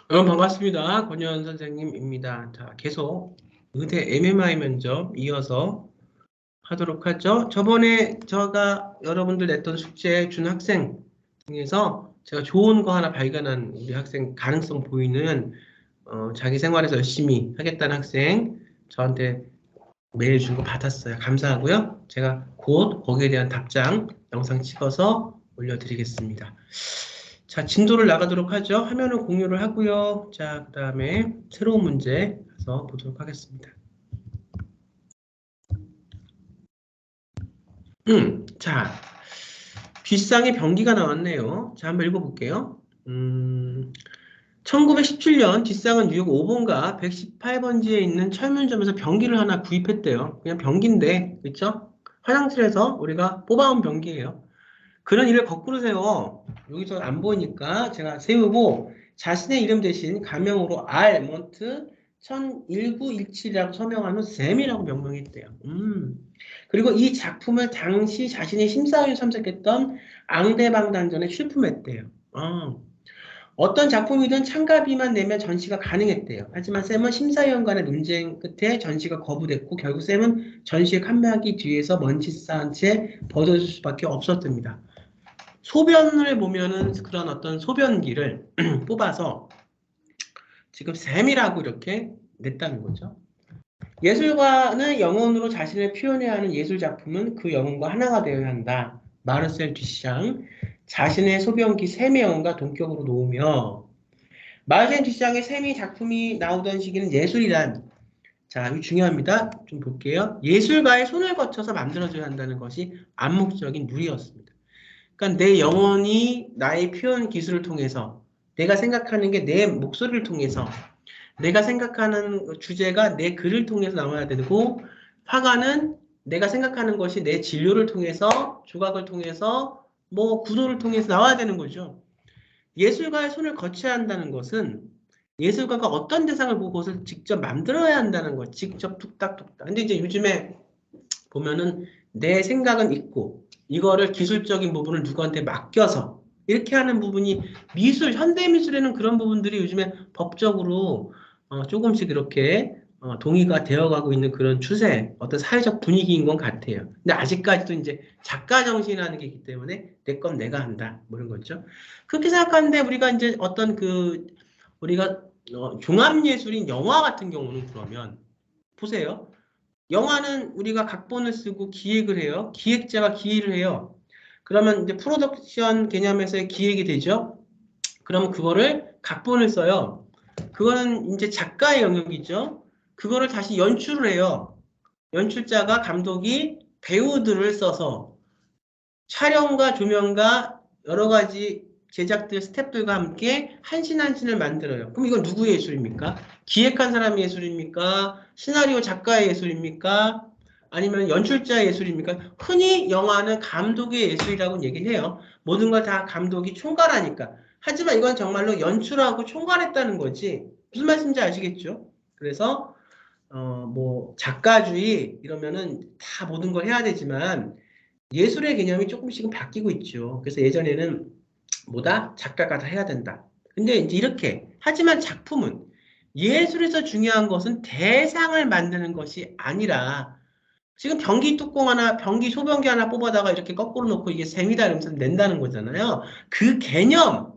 반갑습니다. 권현 선생님입니다. 자, 계속 의대 MMI 면접 이어서 하도록 하죠. 저번에 제가 여러분들 냈던 숙제 준 학생 중에서 제가 좋은 거 하나 발견한 우리 학생 가능성 보이는 자기 생활에서 열심히 하겠다는 학생 저한테 메일 준 거 받았어요. 감사하고요. 제가 곧 거기에 대한 답장 영상 찍어서 올려드리겠습니다. 자, 진도를 나가도록 하죠. 화면을 공유를 하고요. 자, 그 다음에 새로운 문제 가서 보도록 하겠습니다. 자, 뒷상에 변기가 나왔네요. 자, 한번 읽어볼게요. 1917년 뒷상은 뉴욕 5번가 118번지에 있는 철문점에서 변기를 하나 구입했대요. 그냥 변기인데, 그쵸? 화장실에서 우리가 뽑아온 변기예요. 그런 일을 거꾸로 세워. 여기서 안 보이니까 제가 세우고 자신의 이름 대신 가명으로 알몬트 1917이라고 서명한 후 샘이라고 명명했대요. 그리고 이 작품을 당시 자신의 심사위에 참석했던 앙대방단전에 출품했대요. 어떤 작품이든 참가비만 내면 전시가 가능했대요. 하지만 샘은 심사위원 간의 논쟁 끝에 전시가 거부됐고 결국 샘은 전시의 칸막이 뒤에서 먼지 쌓은 채 벗어질 수밖에 없었답니다. 소변을 보면은 그런 어떤 소변기를 뽑아서 지금 샘이라고 이렇게 냈다는 거죠. 예술가는 영혼으로 자신을 표현해야 하는 예술 작품은 그 영혼과 하나가 되어야 한다. 마르셀 듀샹 자신의 소변기 샘의 영혼과 동격으로 놓으며 마르셀 듀샹의 샘이 작품이 나오던 시기는 예술이란 자, 이거 중요합니다. 좀 볼게요. 예술가의 손을 거쳐서 만들어져야 한다는 것이 암묵적인 누리였습니다. 그러니까 내 영혼이 나의 표현 기술을 통해서 내가 생각하는 게 내 목소리를 통해서 내가 생각하는 주제가 내 글을 통해서 나와야 되고 화가는 내가 생각하는 것이 내 진료를 통해서 조각을 통해서 뭐 구도를 통해서 나와야 되는 거죠. 예술가의 손을 거쳐야 한다는 것은 예술가가 어떤 대상을 보고 그것을 직접 만들어야 한다는 것, 직접 뚝딱뚝딱. 근데 이제 요즘에 보면은 내 생각은 있고 이거를 기술적인 부분을 누구한테 맡겨서 이렇게 하는 부분이 미술, 현대 미술에는 그런 부분들이 요즘에 법적으로 조금씩 이렇게 동의가 되어가고 있는 그런 추세, 어떤 사회적 분위기인 것 같아요. 근데 아직까지도 이제 작가 정신이라는 게 있기 때문에 내 건 내가 한다, 뭐 이런 거죠. 그렇게 생각하는데 우리가 이제 어떤 우리가 종합예술인 영화 같은 경우는 그러면 보세요. 영화는 우리가 각본을 쓰고 기획을 해요. 기획자가 기획을 해요. 그러면 이제 프로덕션 개념에서의 기획이 되죠. 그러면 그거를 각본을 써요. 그거는 이제 작가의 영역이죠. 그거를 다시 연출을 해요. 연출자가 감독이 배우들을 써서 촬영과 조명과 여러 가지 제작들, 스태프들과 함께 한 신 한 신을 만들어요. 그럼 이건 누구의 예술입니까? 기획한 사람의 예술입니까? 시나리오 작가의 예술입니까? 아니면 연출자의 예술입니까? 흔히 영화는 감독의 예술이라고 얘기를 해요. 모든 걸 다 감독이 총괄하니까. 하지만 이건 정말로 연출하고 총괄했다는 거지. 무슨 말씀인지 아시겠죠? 그래서 뭐 작가주의 이러면은 다 모든 걸 해야 되지만 예술의 개념이 조금씩은 바뀌고 있죠. 그래서 예전에는 뭐다? 작가가 다 해야 된다. 근데 이제 이렇게. 하지만 작품은 예술에서 중요한 것은 대상을 만드는 것이 아니라 지금 변기 뚜껑 하나, 변기 소변기 하나 뽑아다가 이렇게 거꾸로 놓고 이게 셈이다 이러면서 낸다는 거잖아요. 그 개념,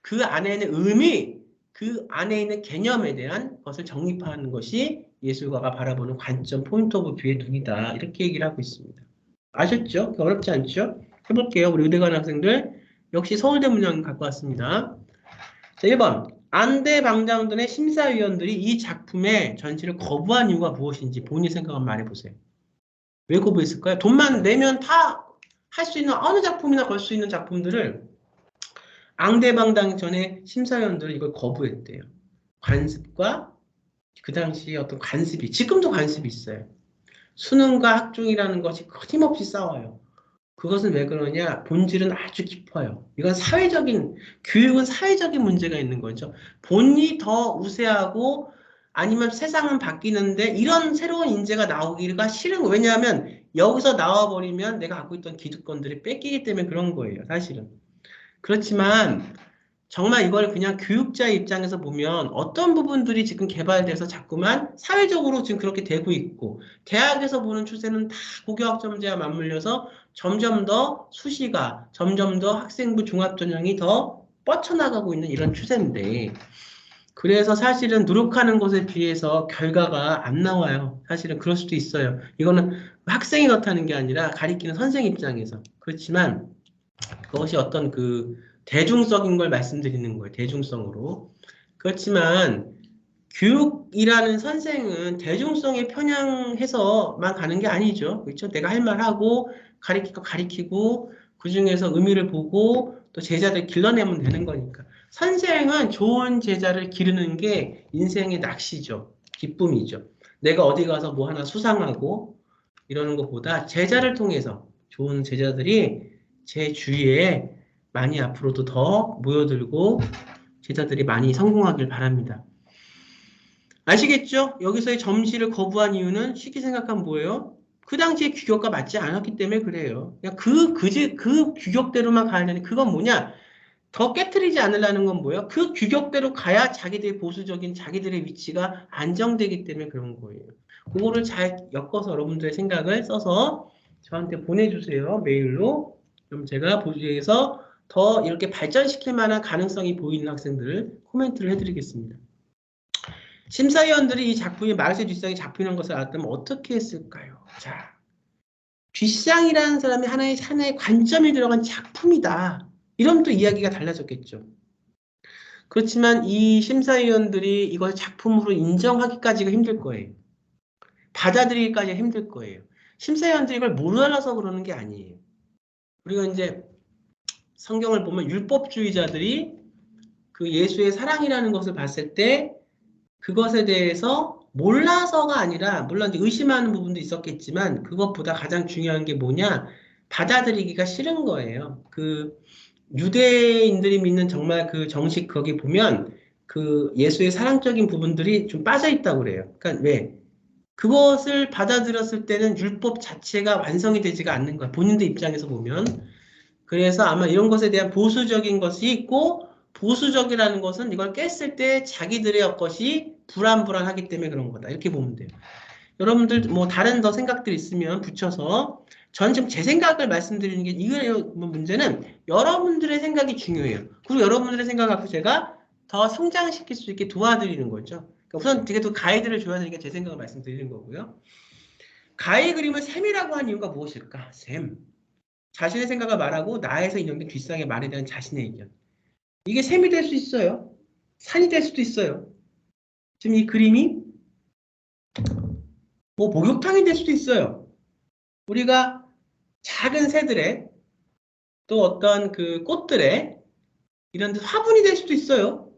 그 안에 있는 의미, 그 안에 있는 개념에 대한 것을 정립하는 것이 예술가가 바라보는 관점, 포인트 오브 뷰의 눈이다. 이렇게 얘기를 하고 있습니다. 아셨죠? 어렵지 않죠? 해볼게요. 우리 의대관 학생들. 역시 서울대 문항 갖고 왔습니다. 자, 1번. 안대 방장단의 심사위원들이 이 작품의 전시를 거부한 이유가 무엇인지 본인이 생각 한번 말해보세요. 왜 거부했을까요? 돈만 내면 다 할 수 있는 어느 작품이나 걸 수 있는 작품들을 앙대방당 전에 심사위원들은 이걸 거부했대요. 관습과 그 당시에 어떤 관습이 지금도 관습이 있어요. 수능과 학종이라는 것이 끊임없이 싸워요. 그것은 왜 그러냐? 본질은 아주 깊어요. 이건 교육은 사회적인 문제가 있는 거죠. 본이 더 우세하고 아니면 세상은 바뀌는데 이런 새로운 인재가 나오기가 싫은 거예요. 왜냐하면 여기서 나와버리면 내가 갖고 있던 기득권들이 뺏기기 때문에 그런 거예요. 사실은. 그렇지만 정말 이걸 그냥 교육자 입장에서 보면 어떤 부분들이 지금 개발돼서 자꾸만 사회적으로 지금 그렇게 되고 있고, 대학에서 보는 추세는 다 고교학점제와 맞물려서 점점 더 수시가, 점점 더 학생부 종합전형이 더 뻗쳐나가고 있는 이런 추세인데, 그래서 사실은 노력하는 것에 비해서 결과가 안 나와요. 사실은 그럴 수도 있어요. 이거는 학생이 그렇다는 게 아니라 가리키는 선생 입장에서. 그렇지만 그것이 어떤 그 대중적인 걸 말씀드리는 거예요. 대중성으로. 그렇지만 교육이라는 선생은 대중성에 편향해서만 가는 게 아니죠. 그렇죠? 내가 할 말하고 가리킬 거 가리키고 그중에서 의미를 보고 또 제자들 길러내면 되는 거니까. 선생은 좋은 제자를 기르는 게 인생의 낚시죠. 기쁨이죠. 내가 어디 가서 뭐 하나 수상하고 이러는 것보다 제자를 통해서 좋은 제자들이 제 주위에 많이 앞으로도 더 모여들고 제자들이 많이 성공하길 바랍니다. 아시겠죠? 여기서의 점시를 거부한 이유는 쉽게 생각하면 뭐예요? 그 당시에 규격과 맞지 않았기 때문에 그래요. 그냥 그 규격대로만 가야 되는 그건 뭐냐? 더 깨트리지 않으려는 건 뭐예요? 그 규격대로 가야 자기들의 보수적인 자기들의 위치가 안정되기 때문에 그런 거예요. 그거를 잘 엮어서 여러분들의 생각을 써서 저한테 보내주세요. 메일로. 그럼 제가 보기에서 더 이렇게 발전시킬 만한 가능성이 보이는 학생들을 코멘트를 해드리겠습니다. 심사위원들이 이 작품이 마르세 듀상이 잡히는 것을 알았다면 어떻게 했을까요? 자, 듀상이라는 사람이 하나의 관점이 들어간 작품이다. 이러면 또 이야기가 달라졌겠죠. 그렇지만 이 심사위원들이 이걸 작품으로 인정하기까지가 힘들 거예요. 받아들이기까지가 힘들 거예요. 심사위원들이 이걸 몰라서 그러는 게 아니에요. 우리가 이제 성경을 보면 율법주의자들이 그 예수의 사랑이라는 것을 봤을 때 그것에 대해서 몰라서가 아니라 물론 이제 의심하는 부분도 있었겠지만 그것보다 가장 중요한 게 뭐냐? 받아들이기가 싫은 거예요. 그 유대인들이 믿는 정말 그 정식 거기 보면 그 예수의 사랑적인 부분들이 좀 빠져 있다고 그래요. 그러니까 왜? 그것을 받아들였을 때는 율법 자체가 완성이 되지가 않는 거야. 본인들 입장에서 보면. 그래서 아마 이런 것에 대한 보수적인 것이 있고 보수적이라는 것은 이걸 깼을 때 자기들의 것이 불안불안하기 때문에 그런 거다. 이렇게 보면 돼요. 여러분들 뭐 다른 더 생각들 있으면 붙여서 저는 지금 제 생각을 말씀드리는 게 이거 문제는 여러분들의 생각이 중요해요. 그리고 여러분들의 생각을 갖고 제가 더 성장시킬 수 있게 도와드리는 거죠. 그러니까 우선 되게 또 가이드를 줘야 되니까 제 생각을 말씀드리는 거고요. 가의 그림을 셈이라고 한 이유가 무엇일까? 셈. 자신의 생각을 말하고 나에서 인용된 뒷상의 말에 대한 자신의 의견. 이게 셈이 될 수 있어요. 산이 될 수도 있어요. 지금 이 그림이 뭐 목욕탕이 될 수도 있어요. 우리가 작은 새들의 또 어떤 그 꽃들의 이런 화분이 될 수도 있어요.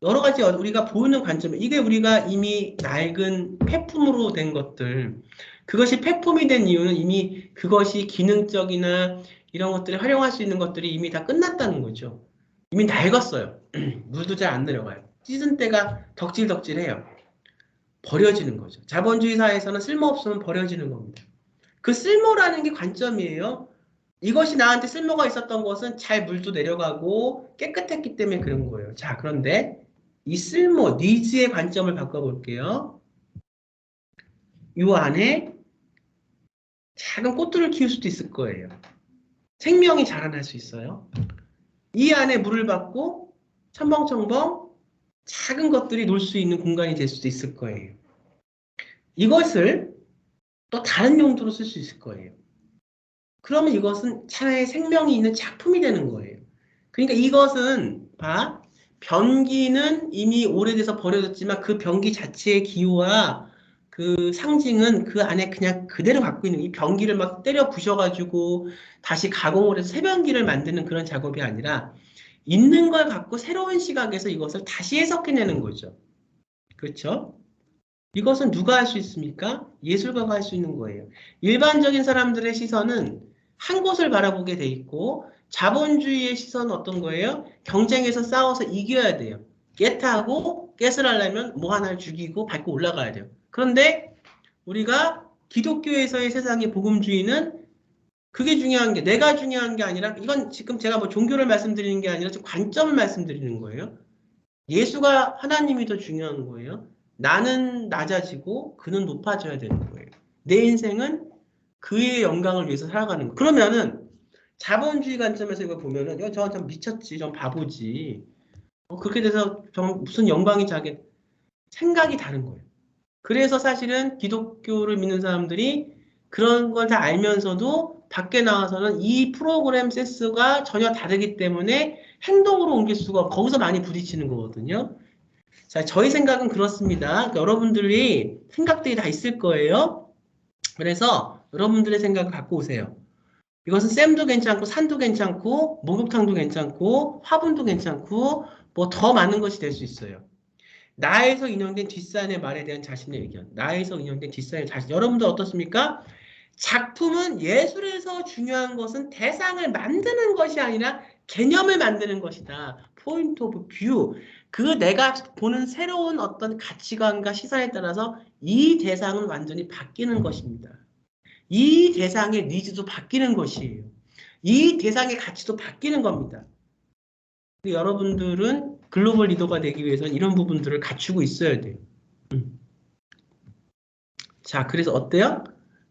여러 가지 우리가 보이는 관점, 이게 우리가 이미 낡은 폐품으로 된 것들, 그것이 폐품이 된 이유는 이미 그것이 기능적이나 이런 것들을 활용할 수 있는 것들이 이미 다 끝났다는 거죠. 이미 낡았어요. 물도 잘 안 내려가요. 씻은 때가 덕질덕질해요. 버려지는 거죠. 자본주의 사회에서는 쓸모없으면 버려지는 겁니다. 그 쓸모라는 게 관점이에요. 이것이 나한테 쓸모가 있었던 것은 잘 물도 내려가고 깨끗했기 때문에 그런 거예요. 자, 그런데 이 쓸모, 니즈의 관점을 바꿔볼게요. 이 안에 작은 꽃들을 키울 수도 있을 거예요. 생명이 자라날 수 있어요. 이 안에 물을 받고 첨벙첨벙 작은 것들이 놀 수 있는 공간이 될 수도 있을 거예요. 이것을 또 다른 용도로 쓸 수 있을 거예요. 그러면 이것은 차라리 생명이 있는 작품이 되는 거예요. 그러니까 이것은 변기는 이미 오래돼서 버려졌지만 그 변기 자체의 기호와 그 상징은 그 안에 그냥 그대로 갖고 있는 이 변기를 막 때려 부셔가지고 다시 가공을 해서 새 변기를 만드는 그런 작업이 아니라 있는 걸 갖고 새로운 시각에서 이것을 다시 해석해내는 거죠. 그렇죠? 이것은 누가 할 수 있습니까? 예술가가 할 수 있는 거예요. 일반적인 사람들의 시선은 한 곳을 바라보게 돼 있고 자본주의의 시선은 어떤 거예요? 경쟁에서 싸워서 이겨야 돼요. 깨트하고 깨을 하려면 뭐 하나를 죽이고 밟고 올라가야 돼요. 그런데 우리가 기독교에서의 세상의 복음주의는 그게 중요한 게 내가 중요한 게 아니라 이건 지금 제가 뭐 종교를 말씀드리는 게 아니라 지금 관점을 말씀드리는 거예요. 예수가 하나님이 더 중요한 거예요. 나는 낮아지고 그는 높아져야 되는 거예요. 내 인생은 그의 영광을 위해서 살아가는 거예요. 그러면은 자본주의 관점에서 이거 보면은 저좀 미쳤지, 좀 바보지. 그렇게 돼서 무슨 영광이 자기 생각이 다른 거예요. 그래서 사실은 기독교를 믿는 사람들이 그런 걸 다 알면서도 밖에 나와서는 이 프로그램 센스가 전혀 다르기 때문에 행동으로 옮길 수가 없고 거기서 많이 부딪히는 거거든요. 자, 저희 생각은 그렇습니다. 그러니까 여러분들이 생각들이 다 있을 거예요. 그래서 여러분들의 생각을 갖고 오세요. 이것은 쌤도 괜찮고 산도 괜찮고 목욕탕도 괜찮고 화분도 괜찮고 뭐 더 많은 것이 될 수 있어요. 나에서 인용된 뒷사람의 말에 대한 자신의 의견. 나에서 인용된 뒷사람의 자신. 여러분들 어떻습니까? 작품은 예술에서 중요한 것은 대상을 만드는 것이 아니라 개념을 만드는 것이다. 포인트 오브 뷰. 그 내가 보는 새로운 어떤 가치관과 시선에 따라서 이 대상은 완전히 바뀌는 것입니다. 이 대상의 니즈도 바뀌는 것이에요. 이 대상의 가치도 바뀌는 겁니다. 여러분들은 글로벌 리더가 되기 위해서는 이런 부분들을 갖추고 있어야 돼요. 자, 그래서 어때요?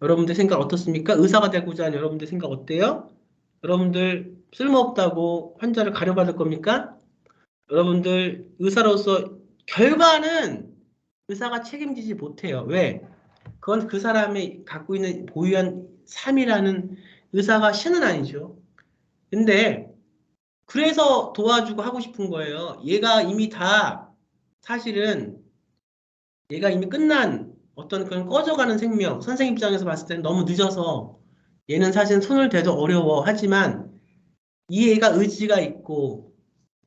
여러분들 생각 어떻습니까? 의사가 되고자 하는 여러분들 생각 어때요? 여러분들 쓸모없다고 환자를 가려받을 겁니까? 여러분들 의사로서 결과는 의사가 책임지지 못해요. 왜? 그건 그 사람이 갖고 있는 보유한 삶이라는 의사가 신은 아니죠. 근데 그래서 도와주고 하고 싶은 거예요. 얘가 이미 다 사실은 얘가 이미 끝난 어떤 그런 꺼져가는 생명, 선생님 입장에서 봤을 때는 너무 늦어서 얘는 사실 손을 대도 어려워. 하지만 이 애가 의지가 있고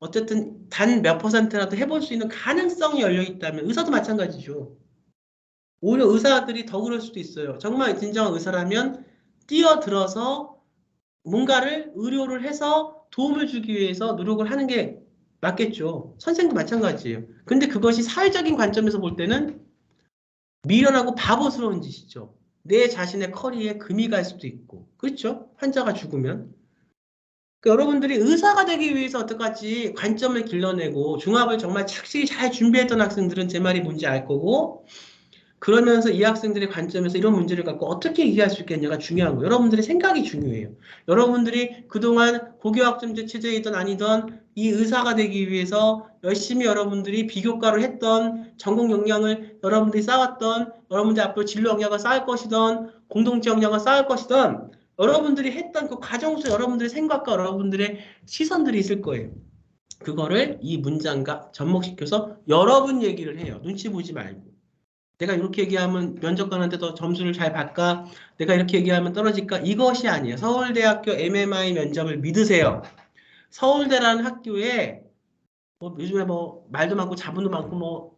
어쨌든 단 몇 퍼센트라도 해볼 수 있는 가능성이 열려 있다면 의사도 마찬가지죠. 오히려 의사들이 더 그럴 수도 있어요. 정말 진정한 의사라면 뛰어들어서 뭔가를 의료를 해서 도움을 주기 위해서 노력을 하는 게 맞겠죠. 선생도 마찬가지예요. 근데 그것이 사회적인 관점에서 볼 때는 미련하고 바보스러운 짓이죠. 내 자신의 커리에 금이 갈 수도 있고. 그렇죠? 환자가 죽으면. 그러니까 여러분들이 의사가 되기 위해서 어떡하지 관점을 길러내고 중합을 정말 착실히 잘 준비했던 학생들은 제 말이 뭔지 알 거고 그러면서 이 학생들의 관점에서 이런 문제를 갖고 어떻게 이해할 수 있겠냐가 중요한 거예요. 여러분들의 생각이 중요해요. 여러분들이 그동안 고교학점제 체제이든 아니든 이 의사가 되기 위해서 열심히 여러분들이 비교과를 했던 전공 역량을 여러분들이 쌓았던 여러분들 앞으로 진로 역량을 쌓을 것이든 공동체 역량을 쌓을 것이든 여러분들이 했던 그 과정 속 여러분들의 생각과 여러분들의 시선들이 있을 거예요. 그거를 이 문장과 접목시켜서 여러분 얘기를 해요. 눈치 보지 말고. 내가 이렇게 얘기하면 면접관한테 더 점수를 잘 받까? 내가 이렇게 얘기하면 떨어질까? 이것이 아니에요. 서울대학교 MMI 면접을 믿으세요. 서울대라는 학교에 뭐 요즘에 뭐 말도 많고 자본도 많고 뭐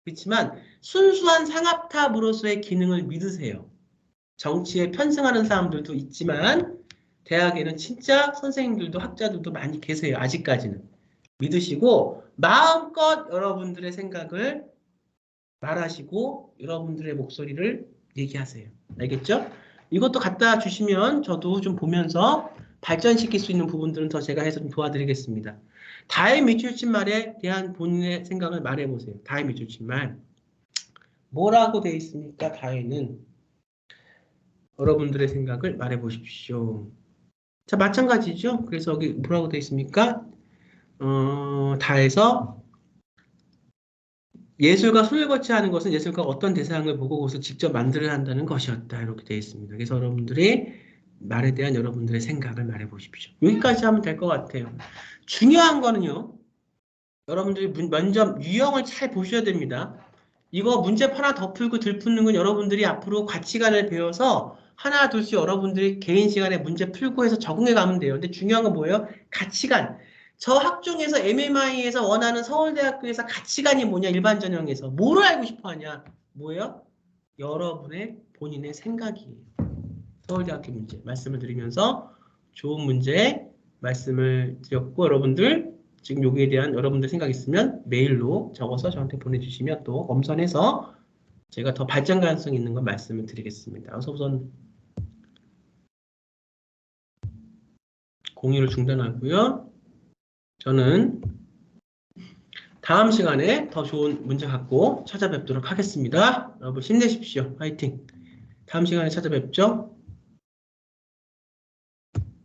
그렇지만 순수한 상합탑으로서의 기능을 믿으세요. 정치에 편승하는 사람들도 있지만 대학에는 진짜 선생님들도 학자들도 많이 계세요. 아직까지는. 믿으시고 마음껏 여러분들의 생각을 말하시고 여러분들의 목소리를 얘기하세요. 알겠죠? 이것도 갖다 주시면 저도 좀 보면서 발전시킬 수 있는 부분들은 더 제가 해서 좀 도와드리겠습니다. 다의 밑줄친 말에 대한 본인의 생각을 말해보세요. 다의 밑줄친 말. 뭐라고 되어 있습니까? 다에는 여러분들의 생각을 말해보십시오. 자, 마찬가지죠. 그래서 여기 뭐라고 되어 있습니까? 다에서 예술가 손을 거치 하는 것은 예술가가 어떤 대상을 보고 그것을 직접 만들어야 한다는 것이었다. 이렇게 되어 있습니다. 그래서 여러분들이 말에 대한 여러분들의 생각을 말해 보십시오. 여기까지 하면 될 것 같아요. 중요한 거는요. 여러분들이 면접 유형을 잘 보셔야 됩니다. 이거 문제 하나 더 풀고 들 푸는 건 여러분들이 앞으로 가치관을 배워서 하나 둘씩 여러분들이 개인 시간에 문제 풀고 해서 적응해 가면 돼요. 근데 중요한 건 뭐예요? 가치관. 저 학종에서 MMI에서 원하는 서울대학교에서 가치관이 뭐냐? 일반 전형에서. 뭐를 알고 싶어 하냐? 뭐예요? 여러분의 본인의 생각이에요. 서울대학교 문제 말씀을 드리면서 좋은 문제 말씀을 드렸고 여러분들 지금 여기에 대한 여러분들 생각 있으면 메일로 적어서 저한테 보내주시면 또 엄선해서 제가 더 발전 가능성 있는 걸 말씀을 드리겠습니다. 어서 우선 공유를 중단하고요. 저는 다음 시간에 더 좋은 문제 갖고 찾아뵙도록 하겠습니다. 여러분 힘내십시오. 화이팅! 다음 시간에 찾아뵙죠.